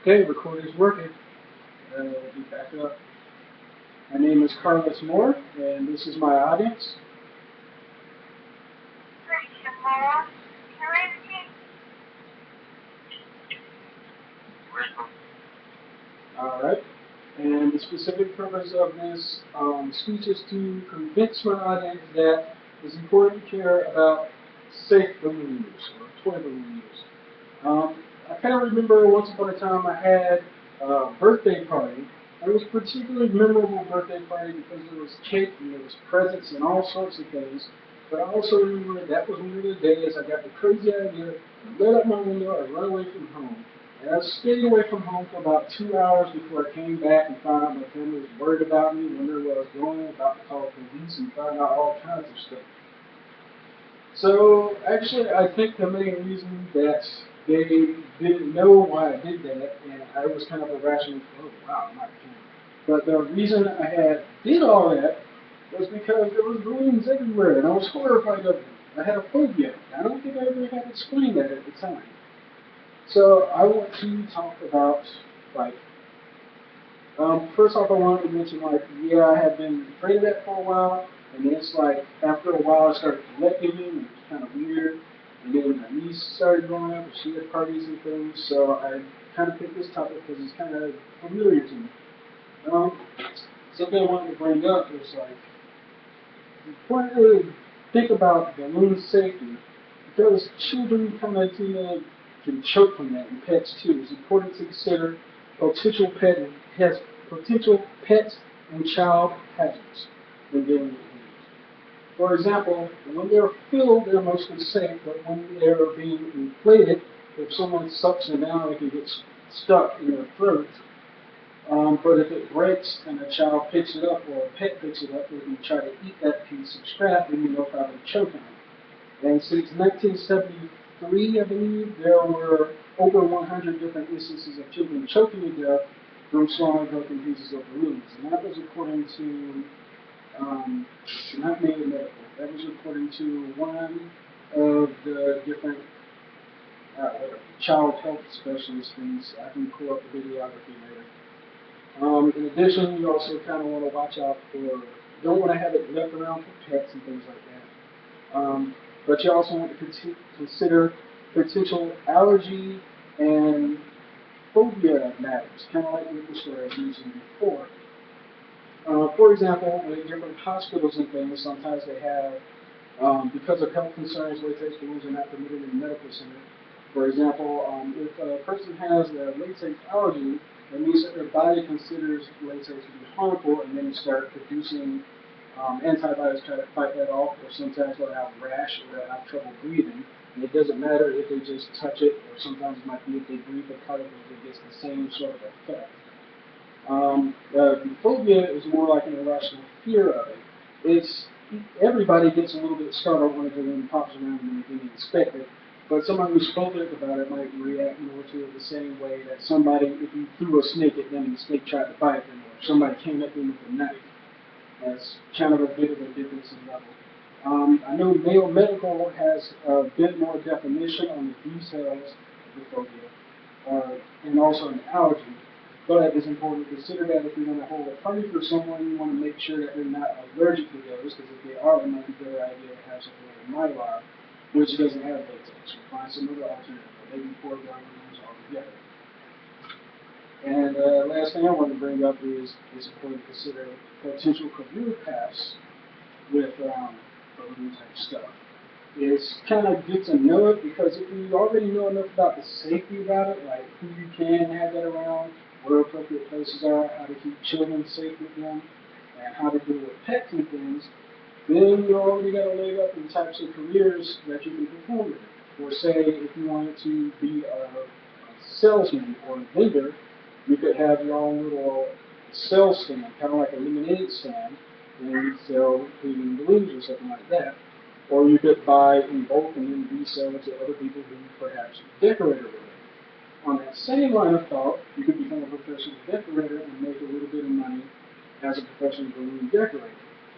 Okay, recorder's working. We'll be back up. My name is Carlos Moore, and this is my audience. All right. And the specific purpose of this speech is to convince my audience that it's important to care about safe balloon use or toy balloon use. I kind of remember once upon a time I had a birthday party. It was a particularly memorable birthday party because there was cake and there was presents and all sorts of things. But I also remember that was one of the days I got the crazy idea to let up my window and run away from home. And I stayed away from home for about 2 hours before I came back and found out my family was worried about me, wondering where I was going, about to call the police, and found out all kinds of stuff. So actually, I think the main reason that they didn't know why I did that, and I was kind of irrational. Oh wow, I'm not kidding. But the reason I did all that was because there was balloons everywhere, and I was horrified of them. I had a phobia. I don't think I ever had explained that at the time. So I want to talk about like first off, I wanted to mention, like, yeah, I had been afraid of that for a while, and then it's like, after a while, I started collecting them, and it was kind of weird, and then my niece started growing up, and she had parties and things, so I kind of picked this topic because it's kind of familiar to me. Um, Something I wanted to bring up is, like, it's important to think about balloon safety, because children kind of can choke from that, and pets too. It's important to consider potential pet and has potential pet and child hazards when dealing with balloons. For example, when they're filled, they're mostly safe, but when they're being inflated, if someone sucks them down, they can get stuck in their throat. But if it breaks and a child picks it up or a pet picks it up, they can try to eat that piece of scrap and they'll probably choke on it. And since 1973, I believe, there were over 100 different instances of children choking to death from swallowing broken pieces of balloons. And that was according to, not Maine Medical, that was according to one of the different child health specialist things. I can pull up the videography later. In addition, you also kind of want to watch out for, don't want to have it left around for pets and things like that. But you also want to consider potential allergy and phobia matters, kind of like with the story I mentioned before. For example, with different hospitals and things, sometimes they have, because of health concerns, latex balloons are not permitted in the medical center. For example, if a person has a latex allergy, it means that their body considers latex to be harmful, and then they start producing antibiotics to try to fight that off, or sometimes they'll have rash or they'll have trouble breathing. And it doesn't matter if they just touch it, or sometimes it might be if they breathe the particles, it gets the same sort of effect. Phobia is more like an irrational fear of it. It's everybody gets a little bit startled when a balloon pops around and they didn't expect it. But someone who's phobic about it might react more to it the same way that somebody, if you threw a snake at them and the snake tried to bite them, or if somebody came at them with a knife. That's kind of a bit of a difference in level. I know Mayo Medical has a bit more definition on the details of the phobia, and also an allergy. But it's important to consider that if you're going to hold a party for someone, you want to make sure that they're not allergic to those, because if they are, it might be a better idea to have something like Mylar, which doesn't have latex. Or find some other alternative, or maybe pour down balloons altogether. And last thing I want to bring up is it's important to consider potential career paths with balloon type stuff. It's kind of good to know it because if you already know enough about the safety about it, like who you can have that around, where appropriate places are, how to keep children safe with them, and how to deal with pets and things, then you already got a leg up in types of careers that you can perform with it. Or say if you wanted to be a salesman or a vendor, you could have your own little sell stand, kind of like a lemonade stand, and you sell helium balloons or something like that. Or you could buy in bulk and then resell it to other people who perhaps decorate it with it. On that same line of thought, you could become a professional decorator and make a little bit of money as a professional balloon decorator.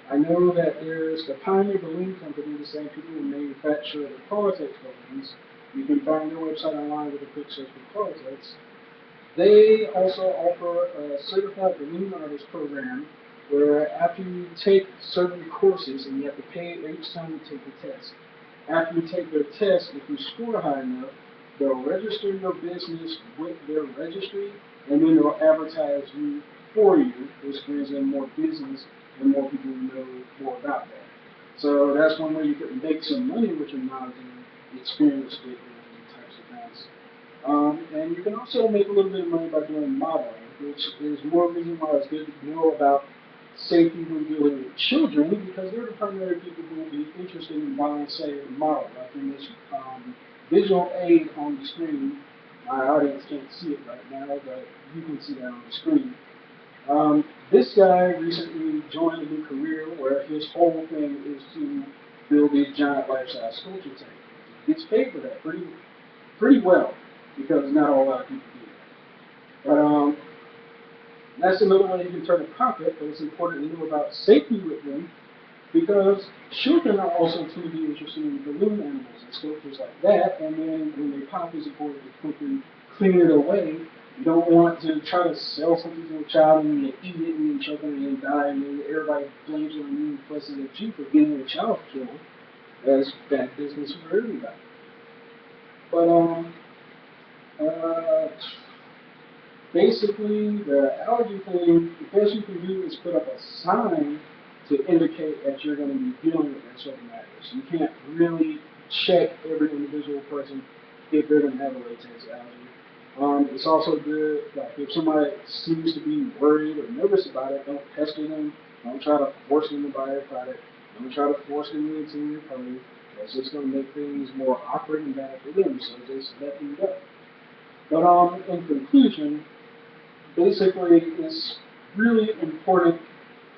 I know that there's the Pioneer Balloon Company, the same people who manufacture the Qualitex balloons. You can find their website online with a quick search for Qualitex. They also offer a certified balloon artist program where after you take certain courses, and you have to pay each time you take the test. After you take their test, if you score high enough, they'll register your business with their registry, and then they'll advertise you for you, which brings in more business and more people who know more about that. So that's one way you can make some money with your knowledge and experience with these types of things. And you can also make a little bit of money by doing modeling, which is more reason why it's good to know about safety when dealing with children, because they're the primary people who will be interested in buying, say, a model. Like in this visual aid on the screen, my audience can't see it right now, but you can see that on the screen. This guy recently joined a new career where his whole thing is to build these giant life-size sculpture tanks. He gets paid for that pretty well because not a lot of people do that. But that's another way you can turn a profit, but it's important to know about safety with them because children are also tend to be interested in balloon animals and sculptures like that, and then when they pop, it's important to quickly clean it away. You don't want to try to sell something to a child and they eat it and then choke on it and die, and then everybody blames it on you and fusses at you for getting a child killed. That's bad business for everybody. But uh, basically, the allergy thing, the best you can do is put up a sign to indicate that you're going to be dealing with that subject matter. So you can't really check every individual person if they're going to have a latex allergy. It's also good, like if somebody seems to be worried or nervous about it, don't pester them. Don't try to force them to buy a product. Don't try to force them into your party. That's just going to make things more awkward and bad for them. So just let them go. But in conclusion, basically, it's really important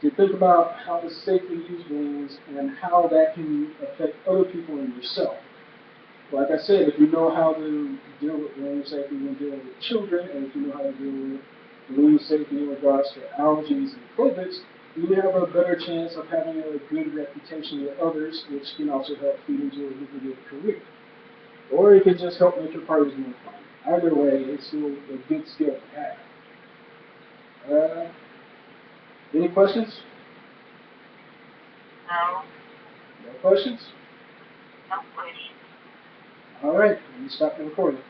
to think about how to safely use balloons and how that can affect other people and yourself. Like I said, if you know how to deal with balloon safety when dealing with children, and if you know how to deal with balloon safety in regards to allergies and COVID, you have a better chance of having a good reputation with others, which can also help feed into a lucrative career. Or it can just help make your parties more fun. Either way, it's still a good skill to have. Any questions? No, No questions? no question. All right, let me stop the recording.